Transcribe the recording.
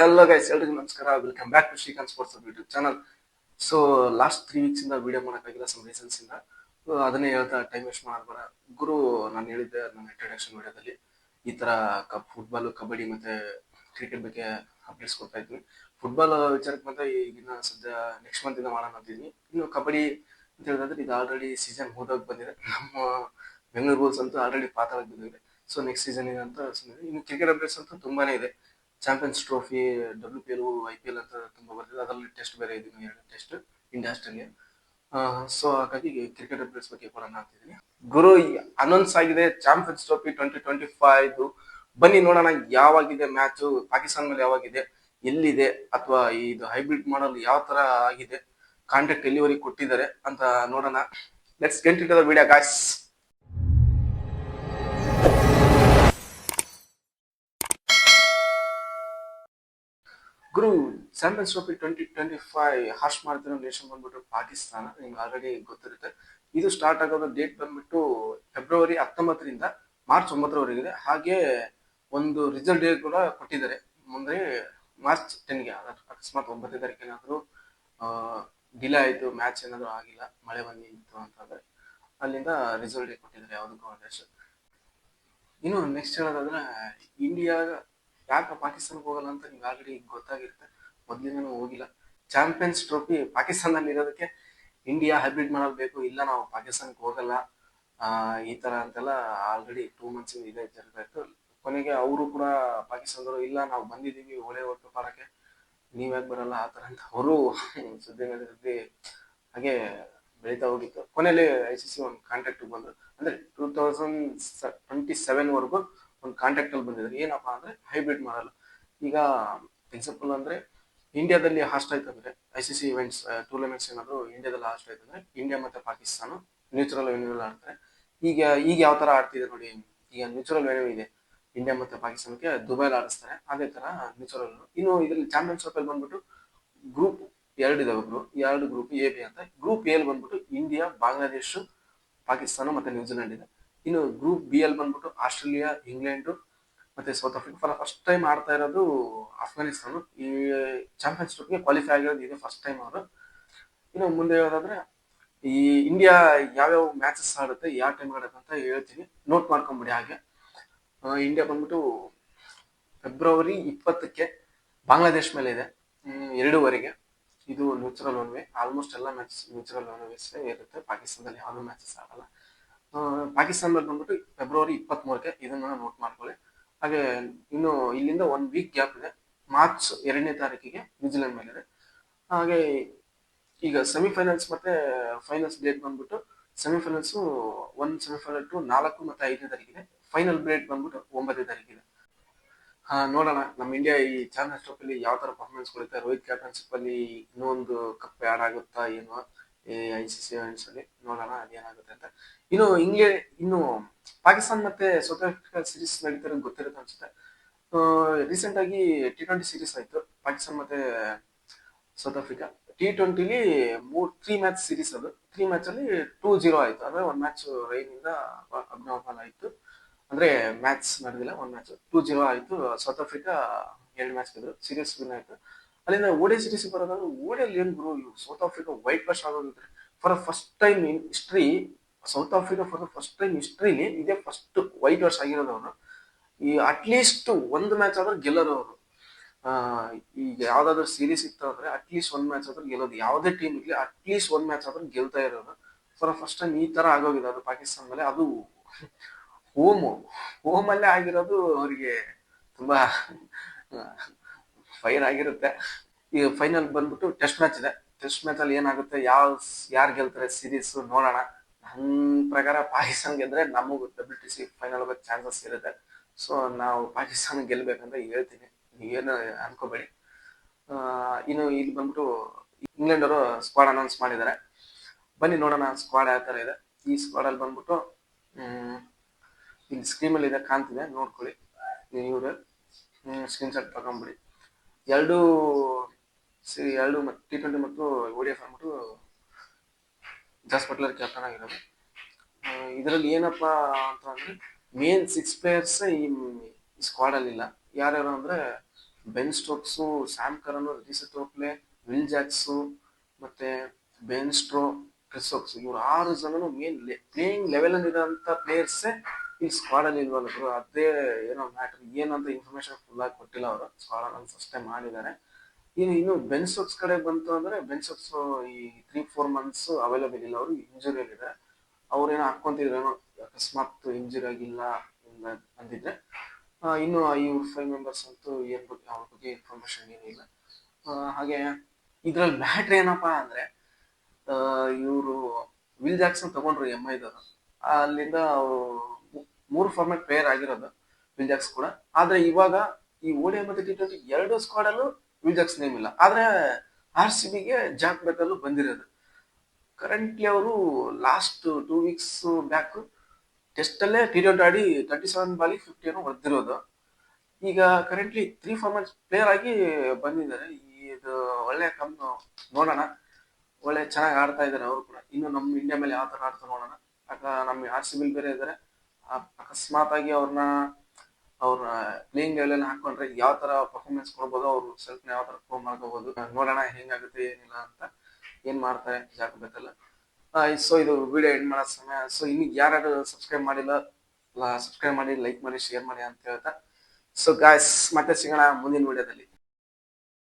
Hello guys, ಎಲ್ರಿಗೂ ನಮಸ್ಕಾರ. Welcome back to Srikanth sports YouTube channel. So last 3 weeks ಇಂದ video ಮಾಡೋಕ್ಕಾಗಿಲ್ಲ, ಸಮ್ ರೀಸನ್ಸ್ ಇಂದ. ಅದನ್ನೇ ಹೇಳ್ತಾ ಟೈಮ್ ವೇಸ್ಟ್ ಮಾಡಬೇಡ ಗುರು. ನಾನು ಹೇಳಿದ್ದೆ ನನ್ನ ಇಂಟ್ರಡಕ್ಷನ್ ವಿಡಿಯೋದಲ್ಲಿ ಈ ತರ ಫುಟ್ಬಾಲ್, ಕಬಡ್ಡಿ ಮತ್ತೆ ಕ್ರಿಕೆಟ್ ಬಗ್ಗೆ ಅಪ್ಡೇಟ್ಸ್ ಕೊಡ್ತಾ ಇದ್ವಿ. ಫುಟ್ಬಾಲ್ ವಿಚಾರಕ್ಕೆ ಬಂದ್ರೆ ಈಗಿನ ಸದ್ಯ ನೆಕ್ಸ್ಟ್ ಮಂತ್ ಇಂದ ಮಾಡೋಣ ಅಂತಿದ್ವಿ. ಇನ್ನು ಕಬಡ್ಡಿ ಅಂತ ಹೇಳಿದ್ರೆ ಇದು ಆಲ್ರೆಡಿ ಸೀಸನ್ ಹೋದಾಗ ಬಂದಿದೆ. ನಮ್ಮ ಬೆಂಗಳೂರು ಬುಲ್ಸ್ ಅಂತೂ ಆಲ್ರೆಡಿ ಪಾತಾಳಕ್ಕೆ ಬಂದಿದೆ. ಸೊ ನೆಕ್ಸ್ಟ್ ಸೀಸನ್ ಅಂತ ಸುಮ್ಮನೆ. ಇನ್ನು ಕ್ರಿಕೆಟ್ ಅಪ್ಡೇಟ್ಸ್ ಅಂತೂ ತುಂಬಾನೇ ಇದೆ. ಚಾಂಪಿಯನ್ಸ್ ಟ್ರೋಫಿ, WPL, IPL ಅಂತ ತುಂಬಾ ಬರ್ತಿದೆ. ಅದರಲ್ಲಿ ಟೆಸ್ಟ್ ಬೇರೆ ಇದೆ, 2 ಟೆಸ್ಟ್ ಇಂಡಿಯಾ ಆಸ್ಟ್ರೇಲಿಯಾ. ಸೊ ಹಾಗಾಗಿ ಕ್ರಿಕೆಟ್ ಅಪ್ಡೇಟ್ಸ್ ಬಗ್ಗೆ ಕೊಡೋಣ ಅಂತಿದ್ದೀನಿ ಗುರು. ಅನೌನ್ಸ್ ಆಗಿದೆ ಚಾಂಪಿಯನ್ಸ್ ಟ್ರೋಫಿ 2025. ಬನ್ನಿ ನೋಡೋಣ ಯಾವಾಗಿದೆ ಮ್ಯಾಚ್, ಪಾಕಿಸ್ತಾನ ಮೇಲೆ ಯಾವಾಗಿದೆ, ಎಲ್ಲಿದೆ, ಅಥವಾ ಇದು ಹೈಬ್ರಿಡ್ ಮಾಡಲ್ ಯಾವ ತರ ಆಗಿದೆ, ಕಾಂಟ್ರಾಕ್ಟ್ ಎಲ್ಲಿವರೆಗೆ ಕೊಟ್ಟಿದ್ದಾರೆ ಅಂತ ನೋಡೋಣ. Let's get into the video guys. Guru, champions trophy 2025 hoist ಮಾಡ್ತಿರೋ ನೇಷನ್ ಬಂದ್ಬಿಟ್ಟು ಪಾಕಿಸ್ತಾನ. ನಿಮ್ಗೆ ಆಲ್ರೆಡಿ ಗೊತ್ತಿರುತ್ತೆ. ಇದು ಸ್ಟಾರ್ಟ್ ಆಗೋದು ಡೇಟ್ ಬಂದ್ಬಿಟ್ಟು ಫೆಬ್ರವರಿ 19ರಿಂದ ಮಾರ್ಚ್ 9ರವರೆಗಿದೆ. ಹಾಗೆ ಒಂದು ರಿಸಲ್ಟ್ ಡೇಟ್ ಕೂಡ ಕೊಟ್ಟಿದ್ದಾರೆ. ಮುಂದೆ ಮಾರ್ಚ್ 10ಗೆ. ಅಕಸ್ಮಾತ್ 9ನೇ ತಾರೀಕು ಏನಾದ್ರು ಡಿಲೇ ಆಯ್ತು, ಮ್ಯಾಚ್ ಏನಾದ್ರು ಆಗಿಲ್ಲ, ಮಳೆ ಬಂದಿತ್ತು ಅಂತಂದ್ರೆ ಅಲ್ಲಿಂದ ರಿಸಲ್ಟ್ ಡೇಟ್ ಕೊಟ್ಟಿದ್ದಾರೆ ಯಾವುದಕ್ಕೂ ದೇಶ. ಇನ್ನು ನೆಕ್ಸ್ಟ್ ಹೇಳೋದಾದ್ರೆ, ಇಂಡಿಯಾ ಯಾಕೆ ಪಾಕಿಸ್ತಾನಕ್ಕೆ ಹೋಗಲ್ಲ ಅಂತ ನಿಮ್ಗೆ ಆಲ್ರೆಡಿ ಗೊತ್ತಾಗಿರುತ್ತೆ. ಮೊದ್ಲಿಂದನೂ ಹೋಗಿಲ್ಲ. ಚಾಂಪಿಯನ್ಸ್ ಟ್ರೋಫಿ ಪಾಕಿಸ್ತಾನದಲ್ಲಿ ಇರೋದಕ್ಕೆ ಇಂಡಿಯಾ ಹೈಬ್ರಿಡ್ ಮಾಡಬೇಕು, ಇಲ್ಲ ನಾವು ಪಾಕಿಸ್ತಾನಕ್ಕೆ ಹೋಗಲ್ಲ ಈ ತರ ಅಂತೆಲ್ಲ ಆಲ್ರೆಡಿ 2 ಮಂತ್ಸ್ ಇದೆ ಜరుగుತ್ತಾ ಇತ್ತು. ಕೊನೆಗೆ ಅವರು ಕೂಡ ಪಾಕಿಸ್ತಾನದವರು ಇಲ್ಲ ನಾವು ಬಂದಿದ್ದೀವಿ ಒಳ್ಳೆ ಒಟ್ಟು ಪಾಡಕ್ಕೆ, ನೀವ್ಯಾಕೆ ಬರಲ್ಲ ಆ ತರ ಅಂತ ಅವರು ಸುದ್ದಿ ಮೇಲೆ ಸುದ್ದಿ ಹಾಗೆ ಬೆಳೀತಾ ಹೋಗಿತ್ತು. ಕೊನೆಯಲ್ಲಿ ICC ಒಂದು ಕಾಂಟ್ಯಾಕ್ಟ್ ಬಂದ್ರು. ಅಂದ್ರೆ 2027 ವರೆಗೂ ಒಂದು ಕಾಂಟ್ಯಾಕ್ಟ್ ಅಲ್ಲಿ ಬಂದಿದ್ರು. ಏನಪ್ಪಾ ಅಂದ್ರೆ ಹೈಬ್ರಿಡ್ ಮಾಡಲ್ಲ. ಈಗ ಎಕ್ಸಾಂಪಲ್ ಅಂದ್ರೆ ಇಂಡಿಯಾದಲ್ಲಿ ಹಾಸ್ಟ್ ಆಯ್ತು ಅಂದ್ರೆ ICC ಇವೆಂಟ್ಸ್ ಟೂರ್ನಮೆಂಟ್ಸ್ ಏನಾದ್ರು ಇಂಡಿಯಾದಲ್ಲಿ ಹಾಸ್ಟ್ ಆಯ್ತು ಅಂದ್ರೆ ಇಂಡಿಯಾ ಮತ್ತೆ ಪಾಕಿಸ್ತಾನ ನ್ಯೂಟ್ರಲ್ ವೆನ್ಯೂ ಆಡ್ತಾರೆ. ಈಗ ಯಾವ ತರ ಆಡ್ತಿದೆ ನೋಡಿ. ಈಗ ನ್ಯೂಟ್ರಲ್ ವೆನ್ಯೂ ಇದೆ ಇಂಡಿಯಾ ಮತ್ತೆ ಪಾಕಿಸ್ತಾನಕ್ಕೆ, ದುಬೈಲಿ ಆಡಿಸ್ತಾರೆ. ಅದೇ ತರ ನ್ಯೂಟ್ರಲ್. ಇನ್ನು ಇದರಲ್ಲಿ ಚಾಂಪಿಯನ್ಸ್ ಟ್ರೋಫಿ ಬಂದ್ಬಿಟ್ಟು ಗ್ರೂಪ್ 2 ಇದಾವೆ. ಎರಡು ಗ್ರೂಪ್ A, B ಅಂತ. ಗ್ರೂಪ್ A ಬಂದ್ಬಿಟ್ಟು ಇಂಡಿಯಾ, ಬಾಂಗ್ಲಾದೇಶ್, ಪಾಕಿಸ್ತಾನ ಮತ್ತೆ ನ್ಯೂಜಿಲೆಂಡ್ ಇದೆ. ಇನ್ನು ಗ್ರೂಪ್ B ಅಲ್ಲಿ ಬಂದ್ಬಿಟ್ಟು ಆಸ್ಟ್ರೇಲಿಯಾ, ಇಂಗ್ಲೆಂಡ್ ಮತ್ತೆ south Africa. For first time ಆಡ್ತಾ ಇರೋದು ಅಫ್ಘಾನಿಸ್ತಾನ. ಈ ಚಾಂಪಿಯನ್ಸ್ ಟ್ರೋಫಿಗೆ ಕ್ವಾಲಿಫೈ ಆಗಿರೋದು ಇದೆ ಫಸ್ಟ್ ಟೈಮ್ ಅವರು. ಇನ್ನು ಮುಂದೆ ಹೇಳೋದಾದ್ರೆ, ಈ ಇಂಡಿಯಾ ಯಾವ್ಯಾವ ಮ್ಯಾಚಸ್ ಆಡುತ್ತೆ, ಯಾವ ಟೈಮ್ ಆಡುತ್ತೆ ಅಂತ ಹೇಳ್ತೀನಿ, ನೋಟ್ ಮಾಡ್ಕೊಂಬಿಡಿ ಹಾಗೆ. ಇಂಡಿಯಾ ಬಂದ್ಬಿಟ್ಟು ಫೆಬ್ರವರಿ 20ಕ್ಕೆ ಬಾಂಗ್ಲಾದೇಶ್ ಮೇಲೆ ಇದೆ, 2ವರೆಗೆ. ಇದು ನ್ಯೂಟ್ರಲ್ ಒನ್ ವೇ. ಆಲ್ಮೋಸ್ಟ್ ಎಲ್ಲ ಮ್ಯಾಚ್ ನ್ಯೂಟ್ರಲ್ ಒನ್ ವೇಸ್ ಇರುತ್ತೆ. ಪಾಕಿಸ್ತಾನದಲ್ಲಿ ಯಾವ್ದು ಮ್ಯಾಚಸ್ ಆಡಲ್ಲ. ಪಾಕಿಸ್ತಾನದಲ್ಲಿ ಬಂದ್ಬಿಟ್ಟು ಫೆಬ್ರವರಿ 23ಕ್ಕೆ, ಇದನ್ನ ನೋಟ್ ಮಾಡ್ಕೊಳ್ಳಿ. ಹಾಗೆ ಇನ್ನು ಇಲ್ಲಿಂದ 1 ವೀಕ್ ಗ್ಯಾಪ್ ಇದೆ. ಮಾರ್ಚ್ 2ನೇ ತಾರೀಕಿಗೆ ನ್ಯೂಜಿಲೆಂಡ್ ಮೇಲೆ ಇದೆ. ಹಾಗೆ ಈಗ ಸೆಮಿಫೈನಲ್ಸ್ ಮತ್ತೆ ಫೈನಲ್ಸ್ ಡೇಟ್ ಬಂದ್ಬಿಟ್ಟು ಸೆಮಿಫೈನಲ್ಸ್ ಸೆಮಿಫೈನಲ್ 4 ಮತ್ತೆ 5ನೇ ತಾರೀಕಿದೆ. ಫೈನಲ್ ಡೇಟ್ ಬಂದ್ಬಿಟ್ಟು 9ನೇ ತಾರೀಕಿದೆ. ನೋಡೋಣ ನಮ್ಮ ಇಂಡಿಯಾ ಈ ಚಾಂಪಿಯನ್ಸ್ ಟ್ರೋಫಿಲಿ ಯಾವ ತರ ಪರ್ಫಾರ್ಮೆನ್ಸ್ ಕೊಡುತ್ತೆ. ರೋಹಿತ್ ಕ್ಯಾಪ್ಟನ್ಶಿಪ್ ಅಲ್ಲಿ ಇನ್ನೊಂದು ಕಪ್ ಆಡ್ ಆಗುತ್ತಾ ಏನೋ ICC ಇವೆಂಟ್ಸ್ ಅಲ್ಲಿ. ನೋಡೋಣ ಅದೇನಾಗುತ್ತೆ ಅಂತ. ಇನ್ನು ಪಾಕಿಸ್ತಾನ ಮತ್ತೆ ಸೌತ್ ಆಫ್ರಿಕಾ ಸೀರೀಸ್ ನಡೀತಾರೆ ಗೊತ್ತಿರುತ್ತೆ ಅನ್ಸುತ್ತೆ. ರೀಸೆಂಟ್ ಆಗಿ T20 ಸೀರೀಸ್ ಆಯ್ತು ಪಾಕಿಸ್ತಾನ ಮತ್ತೆ ಸೌತ್ ಆಫ್ರಿಕಾ. T20ಲಿ 3 match series. ಅದು 3 ಮ್ಯಾಚ್ ಅಲ್ಲಿ 2-0 ಆಯ್ತು. ಅಂದ್ರೆ 1 ಮ್ಯಾಚ್ ರೈನ್ ಇಂದ ಅಬ್ನಾರ್ಮಲ್ ಆಯ್ತು. ಅಂದ್ರೆ ಮ್ಯಾಚ್ ನಡೆದಿಲ್ಲ, 1 ಮ್ಯಾಚ್ 2-0 ಆಯ್ತು. ಸೌತ್ ಆಫ್ರಿಕಾ 2 ಮ್ಯಾಚ್ ಗೆದ್ರು, ಸೀರೀಸ್ ವಿನ್ ಆಯ್ತು. ಅಲ್ಲಿಂದ ಓಡೆ ಸೀರೀಸ್ ಬರೋದಾದ್ರೆ ಓಡಿಯಲ್ಲಿ ಏನ್ ಗುರು, ಸೌತ್ ಆಫ್ರಿಕಾ ವೈಟ್ ವಾಶ್ ಆಗೋಗಿದ್ರೆ for first time in history. South Africa for the first time ಹಿಸ್ಟ್ರಿಲಿ ಇದೇ ಫಸ್ಟ್ ವೈಟ್ ವಾಶ್ ಆಗಿರೋದು ಅವರು. ಈ ಅಟ್ಲೀಸ್ಟ್ 1 ಮ್ಯಾಚ್ ಆದ್ರೂ ಗೆಲ್ಲೋರು ಅವರು. ಈಗ ಯಾವ್ದಾದ್ರು ಸೀರೀಸ್ ಇತ್ತು ಅಂದ್ರೆ ಅಟ್ಲೀಸ್ಟ್ 1 ಮ್ಯಾಚ್ ಆದ್ರೂ ಗೆಲ್ಲೋದು. ಯಾವುದೇ ಟೀಮ್ ಇರ್ಲಿ ಅಟ್ಲೀಸ್ಟ್ 1 ಮ್ಯಾಚ್ ಆದ್ರೂ ಗೆಲ್ತಾ ಇರೋದು. ಫಾರ್ ಫಸ್ಟ್ ಟೈಮ್ ಈ ತರ ಆಗೋಗಿದೆ ಅದು ಪಾಕಿಸ್ತಾನ ಮೇಲೆ. ಅದು ಹೋಮಲ್ಲೇ ಆಗಿರೋದು ಅವರಿಗೆ ತುಂಬಾ ಫೈರ್ ಆಗಿರುತ್ತೆ. ಈಗ ಫೈನಲ್ ಬಂದ್ಬಿಟ್ಟು ಟೆಸ್ಟ್ ಮ್ಯಾಚ್ ಇದೆ. ಟೆಸ್ಟ್ ಮ್ಯಾಚ್ ಅಲ್ಲಿ ಏನಾಗುತ್ತೆ, ಯಾರು ಗೆಲ್ತಾರೆ ಸೀರೀಸ್ ನೋಡೋಣ. ನನ್ನ ಪ್ರಕಾರ ಪಾಕಿಸ್ತಾನ ಗೆದ್ರೆ ನಮಗೂ WTC ಫೈನಲ್ ಹೋಗೋ ಚಾನ್ಸಸ್ ಇರುತ್ತೆ. ಸೊ ನಾವು ಪಾಕಿಸ್ತಾನ ಗೆಲ್ಬೇಕಂತ ಹೇಳ್ತೀನಿ, ನೀವೇನು ಅನ್ಕೋಬೇಡಿ. ಇನ್ನು ಇಲ್ಲಿ ಬಂದ್ಬಿಟ್ಟು ಇಂಗ್ಲೆಂಡ್ ಅವರು ಸ್ಕ್ವಾಡ್ ಅನೌನ್ಸ್ ಮಾಡಿದ್ದಾರೆ. ಬನ್ನಿ ನೋಡೋಣ ಸ್ಕ್ವಾಡ್ ಯಾವ ತರ ಇದೆ. ಈ ಸ್ಕ್ವಾಡ್ ಅಲ್ಲಿ ಬಂದ್ಬಿಟ್ಟು ಇಲ್ಲಿ ಸ್ಕ್ರೀನ್ ಅಲ್ಲಿ ಇದೆ, ಕಾಣ್ತಿದೆ, ನೋಡ್ಕೊಳ್ಳಿ. ಇವ್ರೆ ಸ್ಕ್ರೀನ್ ಶಾಟ್ ತಗೊಂಡ್ಬಿಡಿ. ಎರಡು T20 ಮತ್ತು ODI ಅಂದ್ಬಿಟ್ಟು ಜಾಸ್ ಬಟ್ಲರ್ ಕ್ಯಾಪ್ಟನ್ ಆಗಿರೋದು. ಇದರಲ್ಲಿ ಏನಪ್ಪಾ ಅಂತ ಅಂದ್ರೆ ಮೇನ್ 6 ಪ್ಲೇಯರ್ಸ್ ಈ ಸ್ಕ್ವಾಡ್ ಅಲ್ಲಿ ಇಲ್ಲ. ಯಾರ್ಯಾರು ಅಂದ್ರೆ ಬೆನ್ ಸ್ಟೋಕ್ಸು, ಸ್ಯಾಮ್ ಕರನ್, ರಿಸಿ ಟೋಪ್ಲೆ, ವಿಲ್ ಜಾಕ್ಸು ಮತ್ತೆ ಬೆನ್ ಸ್ಟ್ರೋ, ಕ್ರಿಸ್ ವೋಕ್ಸ್, ಇವ್ರು 6 ಜನನು ಮೇನ್ ಪ್ಲೇಯಿಂಗ್ ಲೆವೆಲ್ ಅಲ್ಲಿ ಇರೋಂಥ ಪ್ಲೇಯರ್ಸೇ ಈ ಸ್ಕ್ವಾಡ್ ಅಲ್ಲಿ ಇಲ್ವಲ್ಲ ಬ್ರೋ. ಅದೇ ಏನೋ ಮ್ಯಾಟರ್, ಏನಂತ ಇನ್ಫಾರ್ಮೇಶನ್ ಫುಲ್ ಆಗಿ ಕೊಟ್ಟಿಲ್ಲ ಅವರು. ಸ್ಕ್ವಾಡ್ ಅಲ್ಲಿ ಫಸ್ಟ್ ಟೈಮ್ ಮಾಡಿದ್ದಾರೆ. ಇನ್ನು ಬೆನ್ ಸ್ಟೋಕ್ಸ್ ಕಡೆ ಬಂತು ಅಂದ್ರೆ ಬೆನ್ ಸ್ಟೋಕ್ಸ್ ಈ 3-4 ಮಂತ್ಸ್ ಅವೈಲೇಬಲ್ ಇಲ್ಲ, ಅವರು ಇಂಜುರಿಯಲ್ಲಿ ಇದೆ. ಅವ್ರೇನೋ ಹಾಕೊಂತಿದ್ರೇನೋ ಅಕಸ್ಮಾತ್ ಇಂಜುರಿ ಆಗಿಲ್ಲ ಅಂದಿದ್ರೆ. ಇನ್ನು ಇವ್ರು 5 ಮೆಂಬರ್ಸ್ ಅಂತೂ ಏನ್ ಬಗ್ಗೆ ಅವ್ರ ಬಗ್ಗೆ ಇನ್ಫಾರ್ಮೇಶನ್ ಏನಿಲ್ಲ. ಹಾಗೆ ಇದ್ರಲ್ಲಿ ಮ್ಯಾಟ್ರ್ ಏನಪ್ಪಾ ಅಂದ್ರೆ ಇವರು ವಿಲ್ ಜಾಕ್ಸನ್ ತಗೊಂಡ್ರು MI ದವರು. ಅಲ್ಲಿಂದ ಅವರು 3 ಫಾರ್ಮೆಟ್ ಪ್ಲೇಯರ್ ಆಗಿರೋದು ವಿಲ್ ಜಾಕ್ಸ್ ಕೂಡ. ಆದ್ರೆ ಇವಾಗ ಈ ODI ಮತ್ತೆ T20 ಎರಡು ಸ್ಕ್ವಾಡ್ ಅಲ್ಲೂ ವಿಲ್ ಜಾಕ್ಸ್ ನೇಮ್ ಇಲ್ಲ. ಆದ್ರೆ RCBಗೆ ಜಾಕ್ ಬೆಟಲ್ ಬಂದಿರೋದು. ಕರೆಂಟ್ಲಿ ಅವರು ಲಾಸ್ಟ್ 2 ವೀಕ್ಸ್ ಬ್ಯಾಕ್ ಟೆಸ್ಟ್ ಅಲ್ಲೇ T20 ಆಡಿ 37 ಬಾಲಿ 50 ಏನೋ ಹೊಡೆದಿರೋದು. ಈಗ ಕರೆಂಟ್ಲಿ 3 ಫಾರ್ಮೆಟ್ ಪ್ಲೇಯರ್ ಆಗಿ ಬಂದಿದ್ದಾರೆ. ಇದು ಒಳ್ಳೆ ನೋಡೋಣ, ಒಳ್ಳೆ ಚೆನ್ನಾಗಿ ಆಡ್ತಾ ಇದ್ದಾರೆ ಅವರು ಕೂಡ. ಇನ್ನು ನಮ್ಮ ಇಂಡಿಯಾ ಮೇಲೆ ಯಾವ ತರ ಆಡ್ತಾ ನೋಡೋಣ. ನಮ್ಮ RCB ಬೇರೆ ಇದ್ದಾರೆ. ಅಕಸ್ಮಾತ್ ಆಗಿ ಅವ್ರ ಪ್ಲೇಯಿಂಗ್ ಲೆವೆಲ್ ಹಾಕೊಂಡ್ರೆ ಯಾವ ತರ ಪರ್ಫಾರ್ಮೆನ್ಸ್ ಕೊಡ್ಬೋದು, ಅವ್ರು ಸೆಲ್ಫ್ ಯಾವ ತರ ಪ್ರೂವ್ ಮಾಡ್ಕೋಬಹುದು. ನೋಡೋಣ ಹೆಂಗಾಗುತ್ತೆ ಏನಿಲ್ಲ ಅಂತ, ಏನ್ ಮಾಡ್ತಾರೆ ಜಾಕ್ ಬೆಥೆಲ್. ಸೊ ಇದು ವಿಡಿಯೋ ಎಂಡ್ ಮಾಡೋ ಸಮಯ. ಸೊ ಇನ್ನು ಯಾರು ಸಬ್ಸ್ಕ್ರೈಬ್ ಮಾಡಿಲ್ಲ, ಸಬ್ಸ್ಕ್ರೈಬ್ ಮಾಡಿ, ಲೈಕ್ ಮಾಡಿ, ಶೇರ್ ಮಾಡಿ ಅಂತ ಹೇಳ್ತಾ, ಸೊ ಗಾಯ್ಸ್ ಮತ್ತೆ ಸಿಗೋಣ ಮುಂದಿನ ವಿಡಿಯೋದಲ್ಲಿ.